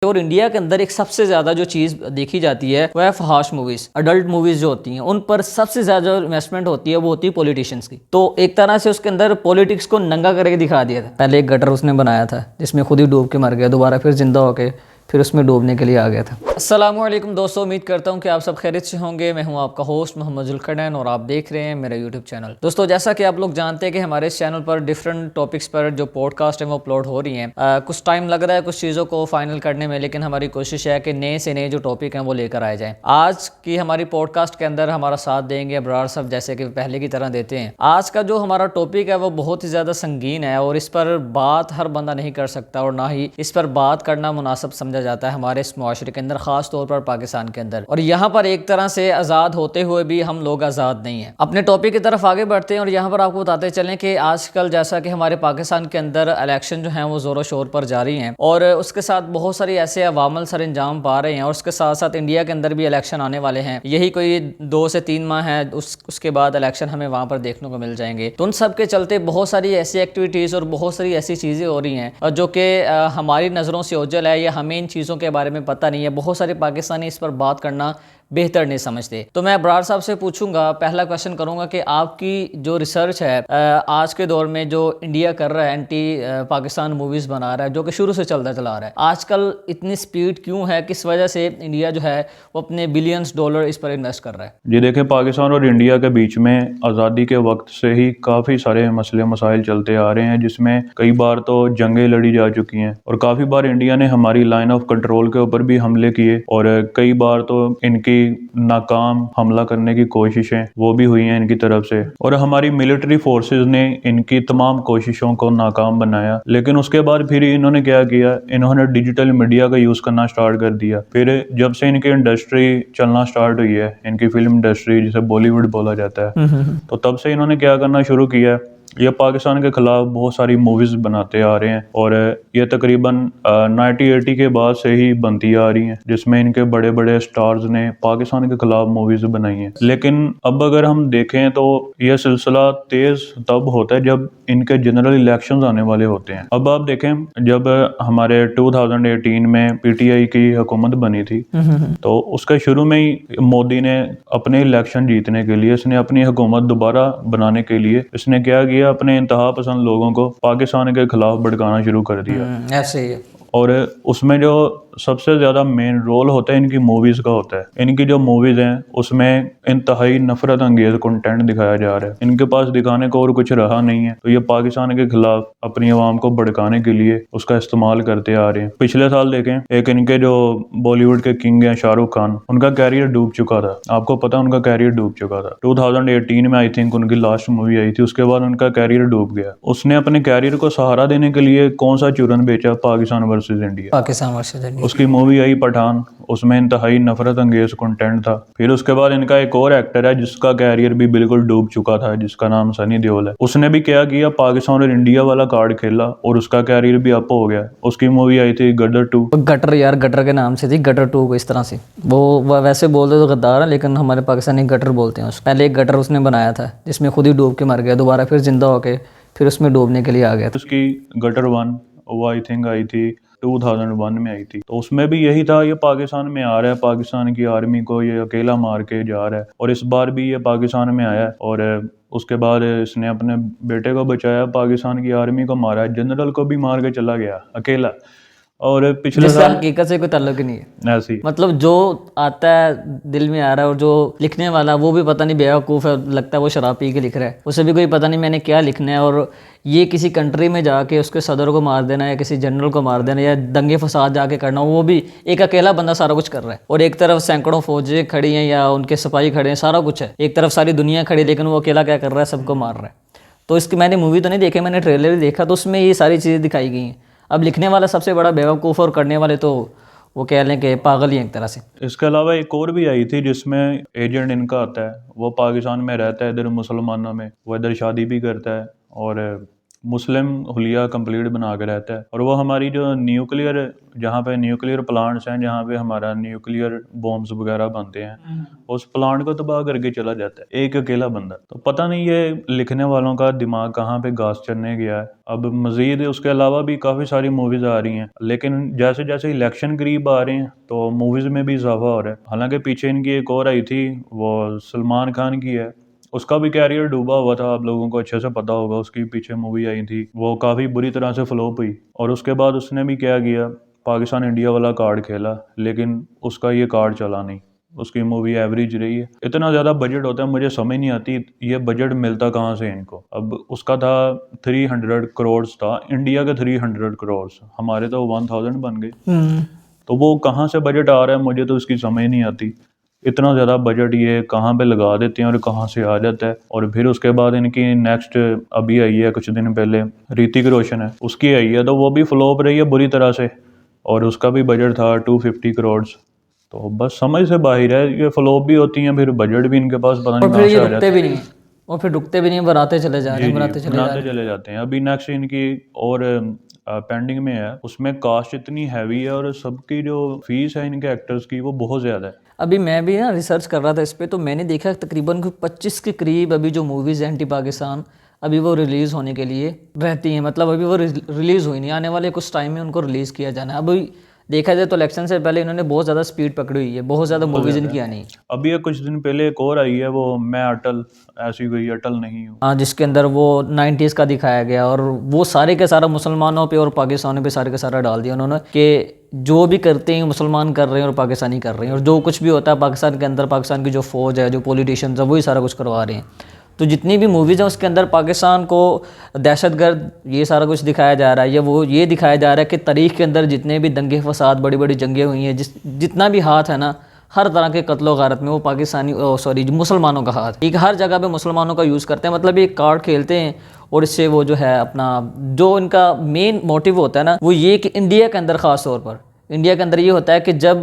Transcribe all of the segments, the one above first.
और इंडिया के अंदर एक सबसे ज़्यादा जो चीज़ देखी जाती है वह है फहाश मूवीज़, अडल्ट मूवीज़ जो होती हैं उन पर सबसे ज़्यादा जो इन्वेस्टमेंट होती है वो होती है पॉलिटिशियंस की। तो एक तरह से उसके अंदर पॉलिटिक्स को नंगा करके दिखा दिया था। पहले एक गटर उसने बनाया था जिसमें खुद ही डूब के मर गया, दोबारा फिर जिंदा होके फिर उसमें डूबने के लिए आ गया था। अस्सलामुअलैकुम दोस्तों, उम्मीद करता हूँ कि आप सब खैरियत से होंगे। मैं हूँ आपका होस्ट मोहम्मद जुल्करनैन और आप देख रहे हैं मेरा यूट्यूब चैनल। दोस्तों, जैसा कि आप लोग जानते हैं कि हमारे इस चैनल पर डिफरेंट टॉपिक्स पर जो पॉडकास्ट है वो अपलोड हो रही हैं। कुछ टाइम लग रहा है कुछ चीज़ों को फाइनल करने में, लेकिन हमारी कोशिश है कि नए से नए जो टॉपिक हैं वो लेकर आए जाएँ। आज की हमारी पॉडकास्ट के अंदर हमारा साथ देंगे अबरार साहब, जैसे कि पहले की तरह देते हैं। आज का जो हमारा टॉपिक है वो बहुत ही ज़्यादा संगीन है और इस पर बात हर बंदा नहीं कर सकता और ना ही इस पर बात करना मुनासिब समझा जाता है हमारे मुआशरे के अंदर, खास तौर पर पाकिस्तान के अंदर। और यहाँ पर एक तरह से आज़ाद होते हुए भी हम लोग आज़ाद नहीं हैं। अपने टॉपिक की तरफ आगे बढ़ते हैं और यहाँ पर आपको बताते चलें कि आजकल जैसा कि हमारे पाकिस्तान के अंदर इलेक्शन जो हैं वो ज़ोरों शोर पर जारी हैं और उसके साथ बहुत सारी ऐसे अवामल सर अंजाम पा रहे हैं और उसके साथ साथ इंडिया के अंदर भी इलेक्शन आने वाले हैं। यही कोई 2 से 3 माह है, उसके बाद इलेक्शन हमें वहाँ पर देखने को मिल जाएंगे। तो उन सब के चलते बहुत सारी ऐसी एक्टिविटीज़ और बहुत सारी ऐसी चीज़ें हो रही हैं जो कि हमारी नज़रों से ओझल है या हमें इन चीज़ों के बारे में पता नहीं है। बहुत सारे पाकिस्तानी इस पर बात करना बेहतर नहीं समझते। तो मैं अबरार साहब से पूछूंगा, पहला क्वेश्चन करूंगा कि आपकी जो रिसर्च है आज के दौर में जो इंडिया कर रहा है, एंटी पाकिस्तान मूवीज़ बना रहा है जो कि शुरू से चलता चला रहा है, आजकल इतनी स्पीड क्यों है? किस वजह से इंडिया जो है वो अपने बिलियंस डॉलर इस पर इन्वेस्ट कर रहा है? जी देखें, पाकिस्तान और इंडिया के बीच में आज़ादी के वक्त से ही काफ़ी सारे मसले मसाइल चलते आ रहे हैं, जिसमें कई बार तो जंगें लड़ी जा चुकी हैं और काफ़ी बार इंडिया ने हमारी लाइन ऑफ कंट्रोल के ऊपर भी हमले किए और कई बार तो इनकी नाकाम हमला करने की कोशिशें वो भी हुई हैं इनकी तरफ से और हमारी मिलिट्री फोर्सेस ने इनकी तमाम कोशिशों को नाकाम बनाया। लेकिन उसके बाद फिर इन्होंने क्या किया, इन्होंने डिजिटल मीडिया का यूज़ करना स्टार्ट कर दिया। फिर जब से इनकी इंडस्ट्री चलना स्टार्ट हुई है, इनकी फिल्म इंडस्ट्री जिसे बॉलीवुड बोला जाता है, तो तब से इन्होंने क्या करना शुरू किया, ये पाकिस्तान के खिलाफ बहुत सारी मूवीज़ बनाते आ रहे हैं और ये तकरीबन 1980 के बाद से ही बनती आ रही हैं, जिसमें इनके बड़े बड़े स्टार्स ने पाकिस्तान के खिलाफ मूवीज़ बनाई हैं। लेकिन अब अगर हम देखें तो यह सिलसिला तेज़ तब होता है जब इनके जनरल इलेक्शंस आने वाले होते हैं। अब आप देखें, जब हमारे 2018 में PTI की हुकूमत बनी थी तो उसके शुरू में ही मोदी ने अपने इलेक्शन जीतने के लिए, इसने अपनी हुकूमत दोबारा बनाने के लिए इसने क्या किया, अपने इंतहा पसंद लोगों को पाकिस्तान के खिलाफ भड़काना शुरू कर दिया। ऐसे ही है। और उसमें जो सबसे ज़्यादा मेन रोल होता है इनकी मूवीज़ का होता है। इनकी जो मूवीज़ हैं उसमें इंतहाई नफरत अंगेज कंटेंट दिखाया जा रहा है, इनके पास दिखाने को और कुछ रहा नहीं है, तो ये पाकिस्तान के खिलाफ अपनी आवाम को भड़काने के लिए उसका इस्तेमाल करते आ रहे हैं। पिछले साल देखें, एक इनके जो बॉलीवुड के किंग हैं शाहरुख खान, उनका कैरियर डूब चुका था। आपको पता है उनका कैरियर डूब चुका था 2018 में, आई थिंक उनकी लास्ट मूवी आई थी, उसके बाद उनका कैरियर डूब गया। उसने अपने कैरियर को सहारा देने के लिए कौन सा चूरन बेचा, Pakistan versus India. Pakistan versus India उसकी मूवी आई पठान, उसमें इंतहाई नफरत अंगेज कंटेंट था। फिर उसके बाद इनका एक और एक्टर है जिसका कैरियर भी बिल्कुल डूब चुका था, जिसका नाम सनी देओल है। उसने भी क्या किया, पाकिस्तान और इंडिया वाला कार्ड खेला और उसका कैरियर भी अप हो गया। उसकी मूवी आई थी गदर 2। गटर, यार गटर के नाम से थी, गटर 2 को इस तरह से वो वैसे बोलते तो गद्दार है, लेकिन हमारे पाकिस्तानी गटर बोलते हैं उसको। पहले एक गटर उसने बनाया था जिसमें खुद ही डूब के मर गया, दोबारा फिर जिंदा होके फिर उसमें डूबने के लिए आ गया था। उसकी गटर 1 वो आई थिंक आई थी 2001 में आई थी, तो उसमें भी यही था, ये पाकिस्तान में आ रहा है, पाकिस्तान की आर्मी को ये अकेला मार के जा रहा है। और इस बार भी ये पाकिस्तान में आया है और उसके बाद इसने अपने बेटे को बचाया, पाकिस्तान की आर्मी को मारा, जनरल को भी मार के चला गया अकेला। और पिछले साल हकीकत से कोई ताल्लुक ही नहीं है। ऐसी मतलब जो आता है दिल में आ रहा है और जो लिखने वाला वो भी पता नहीं बेवकूफ़ है, लगता है वो शराब पी के लिख रहा है, उसे भी कोई पता नहीं मैंने क्या लिखना है। और ये किसी कंट्री में जाके उसके सदर को मार देना या किसी जनरल को मार देना या दंगे फसाद जाके करना, वो भी एक अकेला बंदा सारा कुछ कर रहा है। और एक तरफ सैकड़ों फौजें खड़ी हैं या उनके सिपाही खड़े हैं, सारा कुछ है, एक तरफ सारी दुनिया खड़ी, लेकिन वो अकेला क्या कर रहा है, सबको मार रहा है। तो इसकी मैंने मूवी तो नहीं देखी, मैंने ट्रेलर ही देखा, तो उसमें ये सारी चीज़ें दिखाई गई हैं। अब लिखने वाला सबसे बड़ा बेवकूफ़ और करने वाले तो वो कह लें कि पागल ही हैं एक तरह से। इसके अलावा एक और भी आई थी जिसमें एजेंट इनका आता है, वो पाकिस्तान में रहता है, इधर मुसलमानों में, वो इधर शादी भी करता है और मुस्लिम हुलिया कंप्लीट बना के रहता है, और वो हमारी जो न्यूक्लियर, जहाँ पे न्यूक्लियर प्लांट्स हैं, जहाँ पे हमारा न्यूक्लियर बॉम्ब्स वगैरह बनते हैं, उस प्लांट को तबाह करके चला जाता है एक अकेला बंदा। तो पता नहीं ये लिखने वालों का दिमाग कहाँ पे घास चढ़ने गया है। अब मज़ीद उसके अलावा भी काफ़ी सारी मूवीज़ आ रही हैं, लेकिन जैसे जैसे इलेक्शन करीब आ रहे हैं तो मूवीज़ में भी इजाफा हो रहा है। हालांकि पीछे इनकी एक और आई थी, वो सलमान खान की है, उसका भी कैरियर डूबा हुआ था, आप लोगों को अच्छे से पता होगा। उसकी पीछे मूवी आई थी, वो काफ़ी बुरी तरह से फ्लॉप हुई, और उसके बाद उसने भी क्या किया, पाकिस्तान इंडिया वाला कार्ड खेला, लेकिन उसका ये कार्ड चला नहीं, उसकी मूवी एवरेज रही है। इतना ज़्यादा बजट होता है, मुझे समझ नहीं आती ये बजट मिलता कहाँ से इनको। अब उसका था 300 करोड़ था, इंडिया के 300 करोड़, हमारे तो 1000 बन गए। तो वो कहाँ से बजट आ रहा है, मुझे तो उसकी समझ नहीं आती। इतना ज़्यादा बजट ये कहाँ पे लगा देते हैं और कहाँ से आ जाता है। और फिर उसके बाद इनकी नेक्स्ट अभी आई है कुछ दिन पहले, ऋतिक रोशन है, उसकी आई है, तो वो भी फ्लॉप रही है बुरी तरह से, और उसका भी बजट था 250 करोड़। तो बस समझ से बाहर है, ये फ्लॉप भी होती हैं, फिर बजट भी इनके पास पता नहीं और फिर कहाँ ये से आ रुकते जाता है। भी नहीं, और फिर रुकते भी नहीं, बनाते चले जा रहे हैं, जी बनाते जी, चले जा बनाते रहे हैं। चले जाते हैं। अभी नेक्स्ट इनकी और पेंडिंग में है, उसमें कास्ट इतनी हैवी है, और सबकी जो फीस है इनके एक्टर्स की वो बहुत ज़्यादा है। अभी मैं भी ना रिसर्च कर रहा था इस पे, तो मैंने देखा तकरीबन 25 के करीब अभी जो मूवीज़ हैं एंटी पाकिस्तान, अभी वो रिलीज़ होने के लिए रहती हैं। मतलब अभी वो रिलीज़ हुई नहीं, आने वाले कुछ टाइम में उनको रिलीज़ किया जाना है। अभी देखा जाए तो इलेक्शन से पहले इन्होंने बहुत ज़्यादा स्पीड पकड़ी हुई है, बहुत ज़्यादा मूवीज़ इनकी आनी है। अभी ये कुछ दिन पहले एक और आई है, वो मैं अटल, ऐसी कोई अटल नहीं हूँ। हाँ, जिसके अंदर वो 90s का दिखाया गया, और वो सारे के सारा मुसलमानों पे और पाकिस्तानियों पे सारे के सारा डाल दिया उन्होंने कि जो भी करते हैं मुसलमान कर रहे हैं और पाकिस्तानी कर रहे हैं, और जो कुछ भी होता है पाकिस्तान के अंदर, पाकिस्तान की जो फ़ौज है, जो पॉलिटिशियंस है, वही सारा कुछ करवा रहे हैं। तो जितनी भी मूवीज़ हैं उसके अंदर पाकिस्तान को दहशतगर्द ये सारा कुछ दिखाया जा रहा है, या वो ये दिखाया जा रहा है कि तारीख़ के अंदर जितने भी दंगे फसाद, बड़ी बड़ी जंगें हुई हैं, जितना भी हाथ है ना हर तरह के कत्लो गारत में, वो पाकिस्तानी सॉरी मुसलमानों का हाथ, एक हर जगह पे मुसलमानों का यूज़ करते हैं। मतलब ये कार्ड खेलते हैं, और इससे वो जो है अपना जो इनका मेन मोटिव होता है ना, वो ये कि इंडिया के अंदर ख़ास तौर पर इंडिया के अंदर ये होता है कि जब,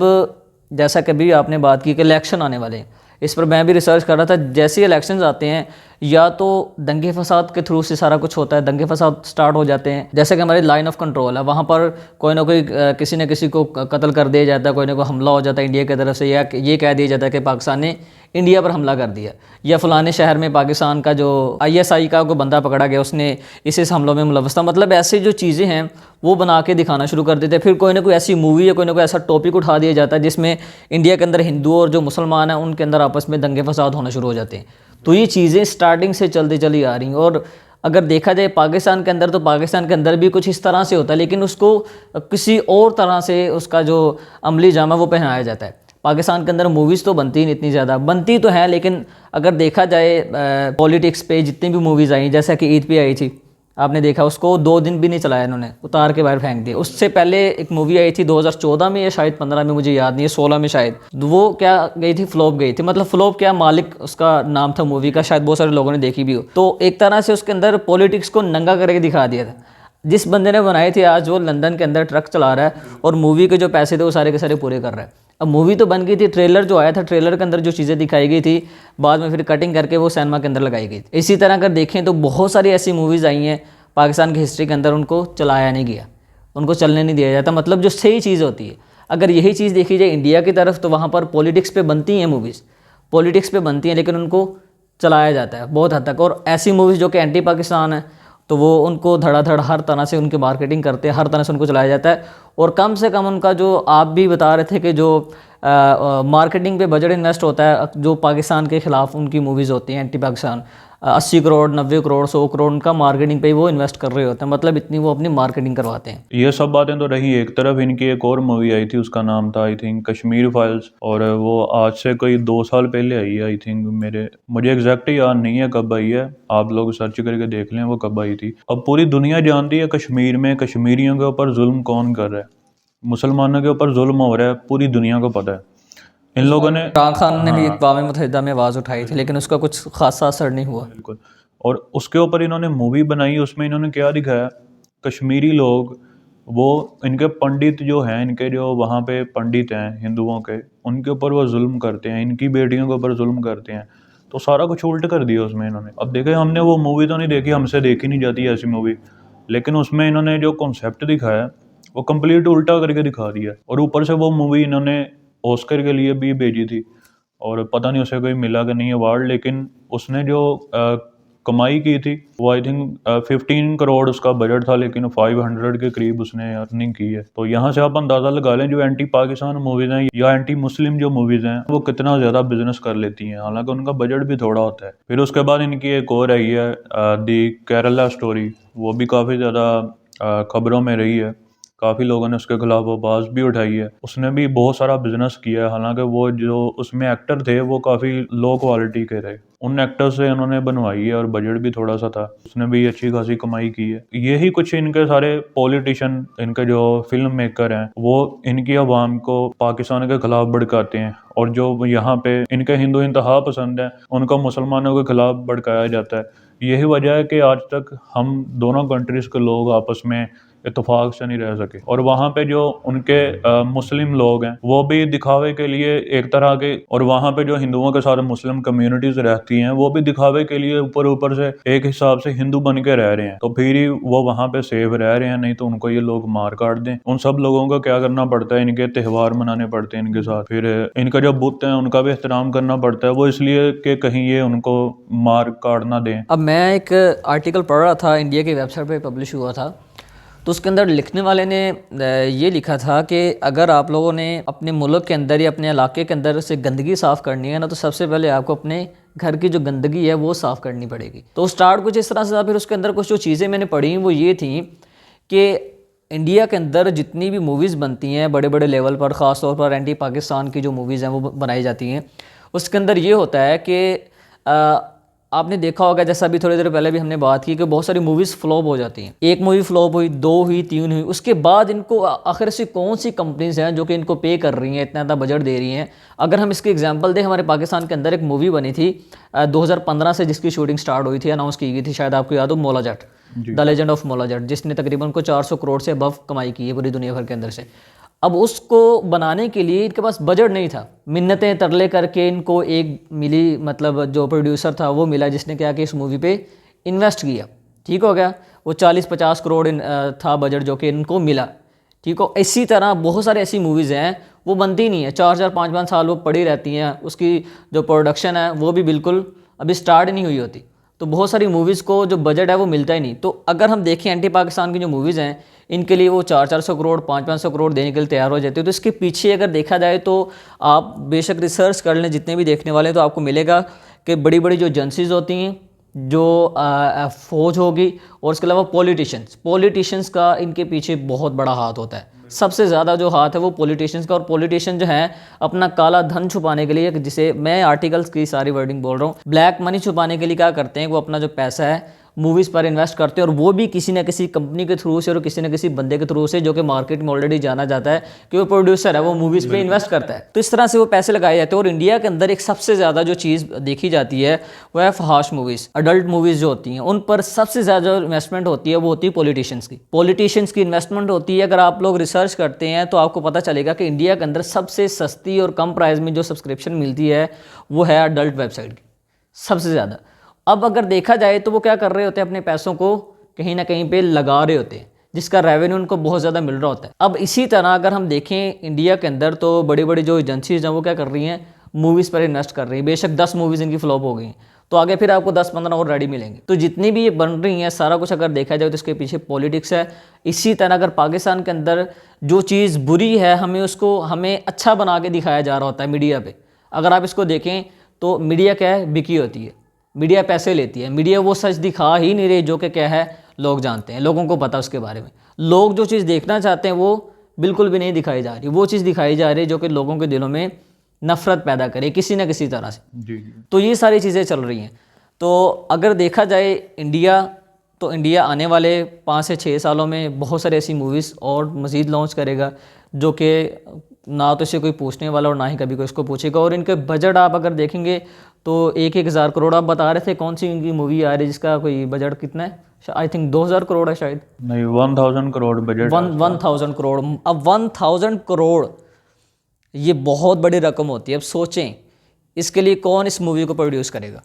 जैसा कभी आपने बात की कि इलेक्शन आने वाले हैं, इस पर मैं भी रिसर्च कर रहा था। जैसे इलेक्शंस आते हैं, या तो दंगे फसाद के थ्रू से सारा कुछ होता है, दंगे फसाद स्टार्ट हो जाते हैं। जैसे कि हमारी लाइन ऑफ कंट्रोल है, वहाँ पर कोई ना कोई किसी न किसी को कत्ल कर दिया जाता है, कोई ना कोई हमला हो जाता है इंडिया की तरफ से, या ये कह दिया जाता है कि पाकिस्तान ने इंडिया पर हमला कर दिया, या फलाने शहर में पाकिस्तान का जो ISI का कोई बंदा पकड़ा गया, उसने इस हमलों में मुलव्वस था। मतलब ऐसी जो चीज़ें हैं वो बना के दिखाना शुरू कर देते हैं। फिर कोई ना कोई ऐसी मूवी या कोई ना कोई ऐसा टॉपिक उठा दिया जाता है जिसमें इंडिया के अंदर हिंदू और जो मुसलमान हैं उनके अंदर आपस में दंगे फसाद होना शुरू हो जाते हैं। तो ये चीज़ें स्टार्टिंग से चलती चली आ रही हैं। और अगर देखा जाए पाकिस्तान के अंदर, तो पाकिस्तान के अंदर भी कुछ इस तरह से होता है, लेकिन उसको किसी और तरह से उसका जो अमली जामा वो पहनाया जाता है। पाकिस्तान के अंदर मूवीज़ तो बनती नहीं, इतनी ज़्यादा बनती तो है, लेकिन अगर देखा जाए पॉलिटिक्स पे जितनी भी मूवीज़ आई, जैसा कि ईद पे आई थी, आपने देखा उसको 2 दिन भी नहीं चलाया इन्होंने, उतार के बाहर फेंक दिया। उससे पहले एक मूवी आई थी 2014 में या शायद 15 में, मुझे याद नहीं है, 16 में शायद, वो क्या गई थी, फ्लॉप गई थी। मतलब फ्लॉप क्या, मालिक उसका नाम था मूवी का, शायद बहुत सारे लोगों ने देखी भी हो। तो एक तरह से उसके अंदर पॉलिटिक्स को नंगा करके दिखा दिया था। जिस बंदे ने बनाई थी, आज वो लंदन के अंदर ट्रक चला रहा है, और मूवी के जो पैसे थे वो सारे के सारे पूरे कर रहा है। अब मूवी तो बन गई थी, ट्रेलर जो आया था, ट्रेलर के अंदर जो चीज़ें दिखाई गई थी, बाद में फिर कटिंग करके वो सिनेमा के अंदर लगाई गई। इसी तरह अगर देखें तो बहुत सारी ऐसी मूवीज़ आई हैं पाकिस्तान की हिस्ट्री के अंदर, उनको चलाया नहीं गया, उनको चलने नहीं दिया जाता। मतलब जो सही चीज़ होती है, अगर यही चीज़ देखी जाए इंडिया की तरफ, तो वहाँ पर पॉलिटिक्स पे बनती हैं मूवीज़, पॉलिटिक्स पे बनती हैं, लेकिन उनको चलाया जाता है बहुत हद तक। और ऐसी मूवीज़ जो कि एंटी पाकिस्तान है, तो वो उनको धड़ाधड़ हर तरह से उनकी मार्केटिंग करते हैं, हर तरह से उनको चलाया जाता है। और कम से कम उनका जो आप भी बता रहे थे कि जो मार्केटिंग पे बजट इन्वेस्ट होता है, जो पाकिस्तान के ख़िलाफ़ उनकी मूवीज़ होती हैं एंटी पाकिस्तान, 80 करोड़, 90 करोड़, 100 करोड़ उनका मार्केटिंग पे वो इन्वेस्ट कर रहे होते हैं। मतलब इतनी वो अपनी मार्केटिंग करवाते हैं। ये सब बातें तो रही एक तरफ, इनकी एक और मूवी आई थी, उसका नाम था आई थिंक कश्मीर फाइल्स, और वो आज से कोई 2 साल पहले आई है आई थिंक। मुझे एग्जैक्ट याद नहीं है कब आई है, आप लोग सर्च करके देख लें वो कब आई थी। अब पूरी दुनिया जानती है कश्मीर में कश्मीरियों के ऊपर जुल्म कौन कर रहा है, मुसलमानों के ऊपर जुल्म हो रहा है, पूरी दुनिया को पता है। इन लोगों ने, इमरान खान ने भी अक़वाम मुत्तहिदा में आवाज़ उठाई थी, लेकिन उसका कुछ खासा असर नहीं हुआ। बिल्कुल, और उसके ऊपर इन्होंने मूवी बनाई, उसमें इन्होंने क्या दिखाया, कश्मीरी लोग, वो इनके पंडित जो हैं, इनके जो वहाँ पे पंडित हैं हिंदुओं के, उनके ऊपर वो जुल्म करते हैं, इनकी बेटियों के ऊपर जुल्म करते हैं। तो सारा कुछ उल्ट कर दिया उसमें इन्होंने। अब देखे, हमने वो मूवी तो नहीं देखी, हमसे देखी नहीं जाती ऐसी मूवी, लेकिन उसमें इन्होंने जो कॉन्सेप्ट दिखाया वो कंप्लीट उल्टा करके दिखा दिया। और ऊपर से वो मूवी इन्होंने ऑस्कर के लिए भी भेजी थी, और पता नहीं उसे कोई मिला कि नहीं अवार्ड, लेकिन उसने जो कमाई की थी वो आई थिंक 15 करोड़ उसका बजट था, लेकिन 500 के करीब उसने अर्निंग की है। तो यहाँ से आप अंदाज़ा लगा लें जो एंटी पाकिस्तान मूवीज़ हैं या एंटी मुस्लिम जो मूवीज़ हैं वो कितना ज़्यादा बिजनेस कर लेती हैं, हालांकि उनका बजट भी थोड़ा होता है। फिर उसके बाद इनकी एक और आई है दी केरला स्टोरी, वो भी काफ़ी ज़्यादा खबरों में रही है, काफ़ी लोगों ने उसके खिलाफ आवाज़ भी उठाई है। उसने भी बहुत सारा बिजनेस किया है, हालांकि वो जो उसमें एक्टर थे वो काफ़ी लो क्वालिटी के रहे। उन एक्टर से उन्होंने बनवाई है और बजट भी थोड़ा सा था, उसने भी अच्छी खासी कमाई की है। यही कुछ इनके सारे पॉलिटिशियन, इनके जो फिल्म मेकर हैं, वो इनकी आवाम को पाकिस्तान के खिलाफ भड़काते हैं, और जो यहाँ पे इनके हिंदू इंतहा पसंद है उनको मुसलमानों के खिलाफ भड़काया जाता है। यही वजह है कि आज तक हम दोनों कंट्रीज़ के लोग आपस में इत्तेफाक से नहीं रह सके। और वहाँ पे जो उनके मुस्लिम लोग हैं वो भी दिखावे के लिए एक तरह के, और वहाँ पे जो हिंदुओं के साथ मुस्लिम कम्युनिटीज रहती हैं वो भी दिखावे के लिए ऊपर से एक हिसाब से हिंदू बन के रह रहे हैं, तो फिर ही वो वहाँ पे सेफ रह रहे हैं, नहीं तो उनको ये लोग मार काट दें। उन सब लोगों को क्या करना पड़ता है, इनके त्यौहार मनाने पड़ते हैं इनके साथ, फिर इनका जो बुत है उनका भी एहतराम करना पड़ता है, वो इसलिए कि कहीं ये उनको मार काट ना दें। अब मैं एक आर्टिकल पढ़ रहा था, इंडिया की वेबसाइट पे पब्लिश हुआ था, तो उसके अंदर लिखने वाले ने ये लिखा था कि अगर आप लोगों ने अपने मुल्क के अंदर या अपने इलाके के अंदर से गंदगी साफ़ करनी है ना, तो सबसे पहले आपको अपने घर की जो गंदगी है वो साफ़ करनी पड़ेगी। तो स्टार्ट कुछ इस तरह से था। फिर उसके अंदर कुछ जो चीज़ें मैंने पढ़ी वो ये थी कि इंडिया के अंदर जितनी भी मूवीज़ बनती हैं बड़े बड़े लेवल पर, ख़ास तौर पर एंटी पाकिस्तान की जो मूवीज़ हैं वो बनाई जाती हैं, उसके अंदर ये होता है कि आपने देखा होगा, जैसा अभी थोड़ी देर पहले भी हमने बात की, कि बहुत सारी मूवीज़ फ्लॉप हो जाती हैं। एक मूवी फ्लॉप हुई, 2 हुई, 3 हुई, उसके बाद इनको आखिर से कौन सी कंपनीज हैं जो कि इनको पे कर रही हैं, इतना ज़्यादा बजट दे रही हैं। अगर हम इसके एग्जांपल दें, हमारे पाकिस्तान के अंदर एक मूवी बनी थी 2015 से, जिसकी शूटिंग स्टार्ट हुई थी, अनाउंस की गई थी, शायद आपको याद हो, Maula Jatt, the legend of Maula Jatt, जिसने तकरीबन को 400 करोड़ से अबव कमाई की है पूरी दुनिया भर के अंदर से। अब उसको बनाने के लिए इनके पास बजट नहीं था, मिन्नतें तरले करके इनको एक मिली, मतलब जो प्रोड्यूसर था वो मिला, जिसने क्या कि इस मूवी पे इन्वेस्ट किया। ठीक हो गया, वो 40-50 करोड़ था बजट जो कि इनको मिला। ठीक हो, इसी तरह बहुत सारी ऐसी मूवीज़ हैं वो बनती नहीं है, 4-4 5-5 साल वो पड़ी रहती हैं, उसकी जो प्रोडक्शन है वो भी बिल्कुल अभी स्टार्ट नहीं हुई होती। तो बहुत सारी मूवीज़ को जो बजट है वो मिलता ही नहीं। तो अगर हम देखें एंटी पाकिस्तान की जो मूवीज़ हैं, इनके लिए वो 400-400 करोड़ 500-500 करोड़ देने के लिए तैयार हो जाते हैं। तो इसके पीछे अगर देखा जाए तो आप बेशक रिसर्च कर लें, जितने भी देखने वाले हैं, तो आपको मिलेगा कि बड़ी बड़ी जो एजेंसीज होती हैं, जो फौज होगी, और उसके अलावा पॉलिटिशियंस का इनके पीछे बहुत बड़ा हाथ होता है। सबसे ज़्यादा जो हाथ है वो पॉलिटिशियंस का, और पॉलिटिशियन जो हैं अपना काला धन छुपाने के लिए, जिसे मैं आर्टिकल्स की सारी वर्डिंग बोल रहा हूँ, ब्लैक मनी छुपाने के लिए क्या करते हैं, वो अपना जो पैसा है मूवीज़ पर इन्वेस्ट करते हैं, और वो भी किसी न किसी कंपनी के थ्रू से और किसी न किसी बंदे के थ्रू से, जो कि मार्केट में ऑलरेडी जाना जाता है कि वो प्रोड्यूसर है, वो मूवीज़ पे इन्वेस्ट करता है। तो इस तरह से वो पैसे लगाए जाते हैं। और इंडिया के अंदर एक सबसे ज़्यादा जो चीज़ देखी जाती है वो है फहाश मूवीज़, अडल्ट मूवीज़ जो होती हैं, उन पर सबसे ज़्यादा जो इन्वेस्टमेंट होती है वो होती है पॉलिटिशियंस की इन्वेस्टमेंट होती है। अगर आप लोग रिसर्च करते हैं तो आपको पता चलेगा कि इंडिया के अंदर सबसे सस्ती और कम प्राइस में जो सब्सक्रिप्शन मिलती है वो है अडल्ट वेबसाइट की, सबसे ज़्यादा। अब अगर देखा जाए तो वो क्या कर रहे होते हैं, अपने पैसों को कहीं ना कहीं पे लगा रहे होते हैं, जिसका रेवेन्यू उनको बहुत ज़्यादा मिल रहा होता है। अब इसी तरह अगर हम देखें इंडिया के अंदर, तो बड़ी बड़ी जो एजेंसीज हैं वो क्या कर रही हैं, मूवीज़ पर इन्वेस्ट कर रही है। बेशक 10 मूवीज़ इनकी फ्लॉप हो गई, तो आगे फिर आपको 10-15 और रेडी मिलेंगे। तो जितनी भी ये बन रही हैं, सारा कुछ अगर देखा जाए तो इसके पीछे पॉलिटिक्स है। इसी तरह अगर पाकिस्तान के अंदर जो चीज़ बुरी है, हमें अच्छा बना के दिखाया जा रहा होता है मीडिया पे। अगर आप इसको देखें तो मीडिया क्या है, बिकी होती है, मीडिया पैसे लेती है, मीडिया वो सच दिखा ही नहीं रही जो कि क्या है लोग जानते हैं, लोगों को पता उसके बारे में। लोग जो चीज़ देखना चाहते हैं वो बिल्कुल भी नहीं दिखाई जा रही, वो चीज़ दिखाई जा रही है जो कि लोगों के दिलों में नफ़रत पैदा करे किसी न किसी तरह से। जी। तो ये सारी चीज़ें चल रही हैं। तो अगर देखा जाए इंडिया आने वाले 5 से 6 सालों में बहुत सारी ऐसी मूवीज़ और मज़ीद लॉन्च करेगा, जो कि ना तो इसे कोई पूछने वाला और ना ही कभी कोई इसको पूछेगा। और इनके बजट आप अगर देखेंगे तो 1,000 करोड़ आप बता रहे थे, कौन सी इनकी मूवी आ रही है जिसका कोई बजट कितना है, आई थिंक 2,000 करोड़ है शायद, नहीं 1,000 करोड़ बजट। 1,000 करोड़। अब 1,000 करोड़ ये बहुत बड़ी रकम होती है। अब सोचें इसके लिए कौन इस मूवी को प्रोड्यूस करेगा,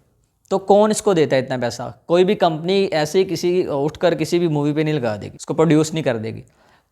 तो कौन इसको देता है इतना पैसा? कोई भी कंपनी ऐसे ही किसी उठकर किसी भी मूवी पे नहीं लगा देगी, इसको प्रोड्यूस नहीं कर देगी।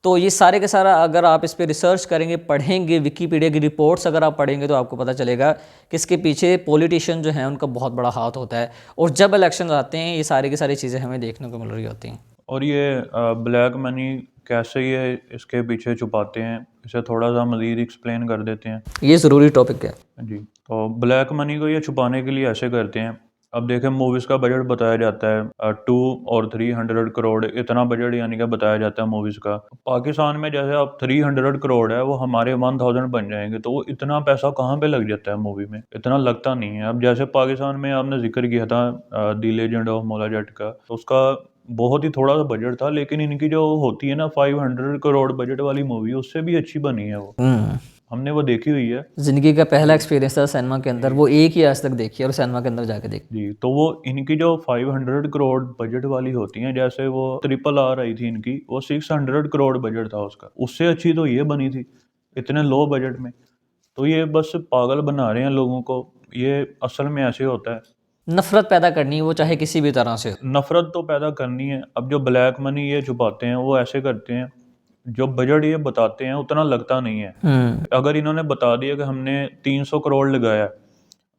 तो ये सारे के सारा अगर आप इस पे रिसर्च करेंगे, पढ़ेंगे, विकीपीडिया की रिपोर्ट्स अगर आप पढ़ेंगे तो आपको पता चलेगा कि इसके पीछे पॉलिटिशियन जो हैं उनका बहुत बड़ा हाथ होता है। और जब इलेक्शन आते हैं ये सारी की सारी चीज़ें हमें देखने को मिल रही होती हैं। और ये ब्लैक मनी कैसे ये इसके पीछे छुपाते हैं, इसे थोड़ा सा मज़ीद एक्सप्लेन कर देते हैं। ये ज़रूरी टॉपिक है जी, तो ब्लैक मनी को ये छुपाने के लिए ऐसे करते हैं। अब देखें, मूवीज़ का बजट बताया जाता है 2 और 300 करोड़, इतना बजट यानी कि बताया जाता है मूवीज़ का। पाकिस्तान में जैसे अब 300 करोड़ है, वो हमारे 1000 बन जाएंगे, तो वो इतना पैसा कहाँ पे लग जाता है मूवी में? इतना लगता नहीं है। अब जैसे पाकिस्तान में आपने जिक्र किया था दी लेजेंड ऑफ मौला जट का, तो उसका बहुत ही थोड़ा सा बजट था, लेकिन इनकी जो होती है ना 500 करोड़ बजट वाली मूवी, उससे भी अच्छी बनी है वो। हमने वो देखी हुई है। ज़िंदगी का पहला एक्सपीरियंस था सिनेमा के अंदर, वो एक ही आज तक देखी है और सिनेमा के अंदर जाके देखी। जी, तो वो इनकी जो 500 करोड़ बजट वाली होती हैं, जैसे वो RRR आई थी इनकी, वो 600 करोड़ बजट था उसका, उससे अच्छी तो ये बनी थी इतने लो बजट में। तो ये बस पागल बना रहे हैं लोगों को, ये असल में ऐसे होता है। नफरत पैदा करनी है, वो चाहे किसी भी तरह से। नफरत तो पैदा करनी है। अब जो ब्लैक मनी ये छुपाते हैं वो ऐसे करते हैं, जो बजट ये बताते हैं उतना लगता नहीं है। अगर इन्होंने बता दिया कि हमने 300 करोड़ लगाया,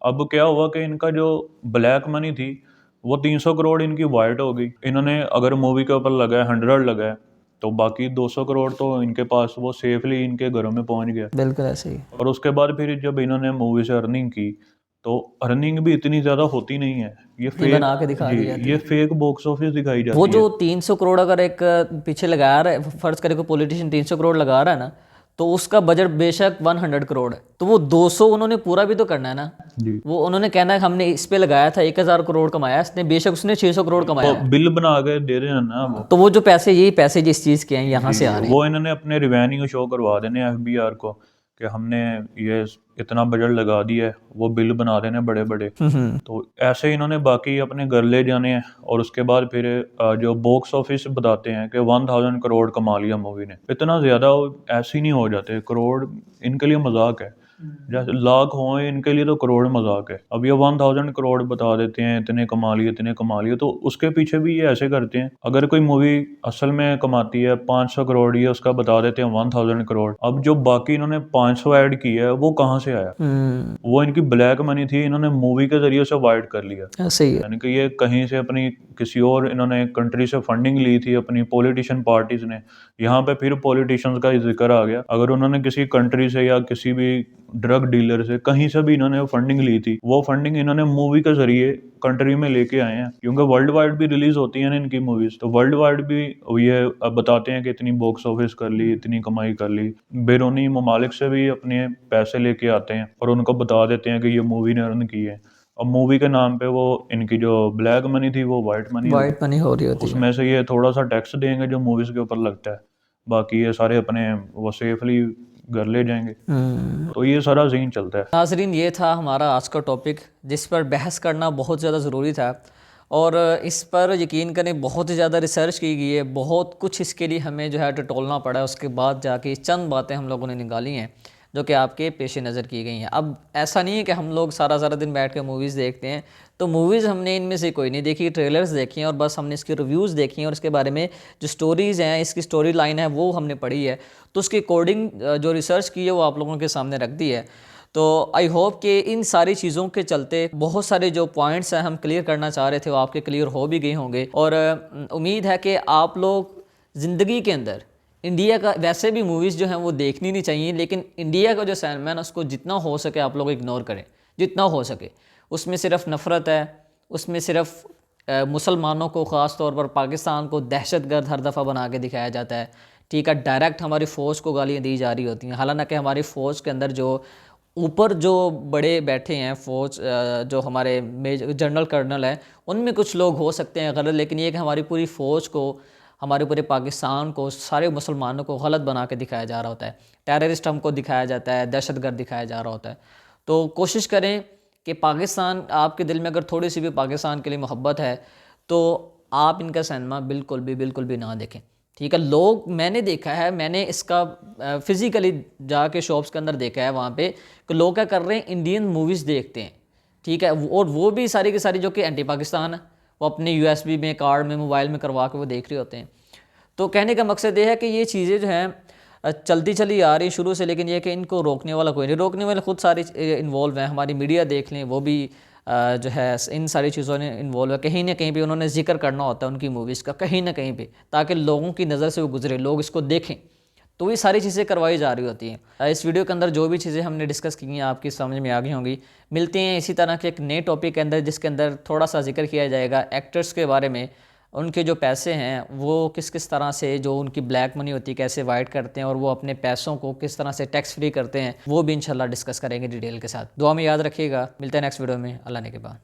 अब क्या हुआ कि इनका जो ब्लैक मनी थी वो 300 करोड़ इनकी वाइट हो गई। इन्होंने अगर मूवी के ऊपर लगाया 100 लगाया, तो बाकी 200 करोड़ तो इनके पास वो सेफली इनके घरों में पहुंच गया। बिल्कुल ऐसे ही। और उसके बाद फिर जब इन्होंने मूवी से अर्निंग की, तो अर्निंग भी इतनी ज़्यादा होती नहीं है। ये फेक बना के दिखा दी जाती ये फेक बॉक्स ऑफिस दिखाई जाती वो है। जो 300 करोड़ अगर एक पीछे लगा रहा है, फर्ज करे कोई पॉलिटिशियन 300 करोड़ लगा रहा है ना, तो उसका बजट बेशक 100 करोड़ है, तो वो 200 उन्होंने पूरा भी तो करना है ना। जी, वो उन्होंने कहना है कि हमने इस पे लगाया था 1000 करोड़ कमाया इसने, बेशक उसने 600 करोड़ कमाया है। बिल बना के दे रहे हैं ना वो। तो वो जो पैसे, यही पैसे जिस चीज़ के हैं यहाँ से आ रहे हैं। वो इन्होंने अपने रिवेन्यू शो करवा देने FBR को कि हमने ये इतना बजट लगा दिया है, वो बिल बना देने बड़े बड़े। तो ऐसे इन्होंने बाकी अपने घर ले जाने हैं, और उसके बाद फिर जो बॉक्स ऑफिस बताते हैं कि 1000 करोड़ कमा लिया मूवी ने। इतना ज़्यादा ऐसे ही नहीं हो जाते, करोड़ इनके लिए मजाक है। जैसे लाख हो इनके लिए तो करोड़ मजाक है। अब ये 1000 करोड़ बता देते हैं, इतने कमा लिए इतने कमा लिए, तो उसके पीछे भी ये ऐसे करते हैं। अगर कोई मूवी असल में कमाती है 500 करोड़, ये उसका बता देते हैं 1000 करोड़। अब जो बाकी इन्होंने 500 ऐड किया है वो कहाँ से आया? वो इनकी ब्लैक मनी थी, इन्होंने मूवी के जरिए से वाइड कर लिया। ऐसे ही है। यानी कि ये कहीं से अपनी किसी और इन्होंने कंट्री से फंडिंग ली थी अपनी पॉलिटिशियन पार्टीज ने। यहाँ पे फिर पॉलिटिशियंस का जिक्र आ गया। अगर उन्होंने किसी कंट्री से या किसी भी ड्रग डीलर से कहीं से भी इन्होंने फंडिंग ली थी, वो फंडिंग इन्होंने मूवी के जरिए कंट्री में लेके आए हैं, क्योंकि वर्ल्ड वाइड भी रिलीज होती है ना इनकी मूवीज। तो वर्ल्ड वाइड भी ये अब बताते हैं कि इतनी बॉक्स ऑफिस कर ली, इतनी कमाई कर ली। बैरूनी ममालिक से भी अपने पैसे लेके आते हैं और उनको बता देते हैं कि ये मूवी ने अर्न की है। अब मूवी के नाम पे वो इनकी जो ब्लैक मनी थी वो वाइट मनी हो रही होती है। उसमें से ये थोड़ा सा टैक्स देंगे जो मूवीज के ऊपर लगता है, बाकी ये सारे अपने वो सेफली घर ले जाएंगे। तो ये सारा सीन चलता है। नाजरीन, ये था हमारा आज का टॉपिक, जिस पर बहस करना बहुत ज़्यादा ज़रूरी था, और इस पर यकीन करें बहुत ही ज़्यादा रिसर्च की गई है, बहुत कुछ इसके लिए हमें जो है टटोलना पड़ा है। उसके बाद जाके चंद बातें हम लोगों ने निकाली हैं जो कि आपके पेश नज़र की गई हैं। अब ऐसा नहीं है कि हम लोग सारा सारा दिन बैठ के मूवीज़ देखते हैं, तो मूवीज़ हमने इनमें से कोई नहीं देखी, ट्रेलर्स देखी हैं और बस हमने इसके रिव्यूज़ देखी हैं और इसके बारे में जो स्टोरीज़ हैं, इसकी स्टोरी लाइन है वो हमने पढ़ी है। तो उसके अकॉर्डिंग जो रिसर्च की है वो आप लोगों के सामने रख दी है। तो आई होप कि इन सारी चीज़ों के चलते बहुत सारे जो पॉइंट्स हैं हम क्लियर करना चाह रहे थे वो आपके क्लियर हो भी गए होंगे, और उम्मीद है कि आप लोग ज़िंदगी के अंदर इंडिया का, वैसे भी मूवीज़ जो हैं वो देखनी नहीं चाहिए, लेकिन इंडिया का जो सिनेमा है उसको जितना हो सके आप लोग इग्नोर करें, जितना हो सके। उसमें सिर्फ नफ़रत है, उसमें सिर्फ मुसलमानों को, ख़ास तौर पर पाकिस्तान को दहशतगर्द हर दफ़ा बना के दिखाया जाता है। ठीक है, डायरेक्ट हमारी फ़ौज को गालियाँ दी जा रही होती हैं, हालांकि हमारी फ़ौज के अंदर जो ऊपर जो बड़े बैठे हैं फ़ौज, जो हमारे मेजर जनरल कर्नल हैं, उनमें कुछ लोग हो सकते हैं गलत, लेकिन ये कि हमारी पूरी फ़ौज को, हमारे पूरे पाकिस्तान को, सारे मुसलमानों को गलत बना के दिखाया जा रहा होता है। टेररिस्ट हमको दिखाया जाता है, दहशतगर्द दिखाया जा रहा होता है। तो कोशिश करें कि पाकिस्तान, आपके दिल में अगर थोड़ी सी भी पाकिस्तान के लिए मोहब्बत है तो आप इनका सिनेमा बिल्कुल भी ना देखें। ठीक है, लोग, मैंने देखा है, मैंने इसका फिजिकली जाके शॉप्स के अंदर देखा है वहाँ पे कि लोग क्या कर रहे हैं, इंडियन मूवीज़ देखते हैं। ठीक है, और वो भी सारी की सारी जो कि एंटी पाकिस्तान है, वो अपने USB में, कार्ड में, मोबाइल में करवा के वो देख रहे होते हैं। तो कहने का मकसद ये है कि ये चीज़ें जो हैं चलती चली आ रही शुरू से, लेकिन ये कि इनको रोकने वाला कोई नहीं, रोकने वाले खुद सारे इन्वॉल्व हैं। हमारी मीडिया देख लें, वो भी जो है इन सारी चीज़ों में इन्वॉल्व है। कहीं ना कहीं पे उन्होंने जिक्र करना होता है उनकी मूवीज़ का, कहीं ना कहीं पे, ताकि लोगों की नज़र से वो गुजरे, लोग इसको देखें। तो ये सारी चीज़ें करवाई जा रही होती हैं। इस वीडियो के अंदर जो भी चीज़ें हमने डिस्कस की हैं आपकी समझ में आ गई होंगी। मिलते हैं इसी तरह के एक नए टॉपिक के अंदर, जिसके अंदर थोड़ा सा जिक्र किया जाएगा एक्टर्स के बारे में, उनके जो पैसे हैं वो किस किस तरह से, जो उनकी ब्लैक मनी होती है कैसे वाइट करते हैं, और वो अपने पैसों को किस तरह से टैक्स फ्री करते हैं, वो भी इंशाल्लाह डिस्कस करेंगे डिटेल के साथ। दुआ में याद रखिएगा। मिलते हैं नेक्स्ट वीडियो में, अल्लाह ने के बाद।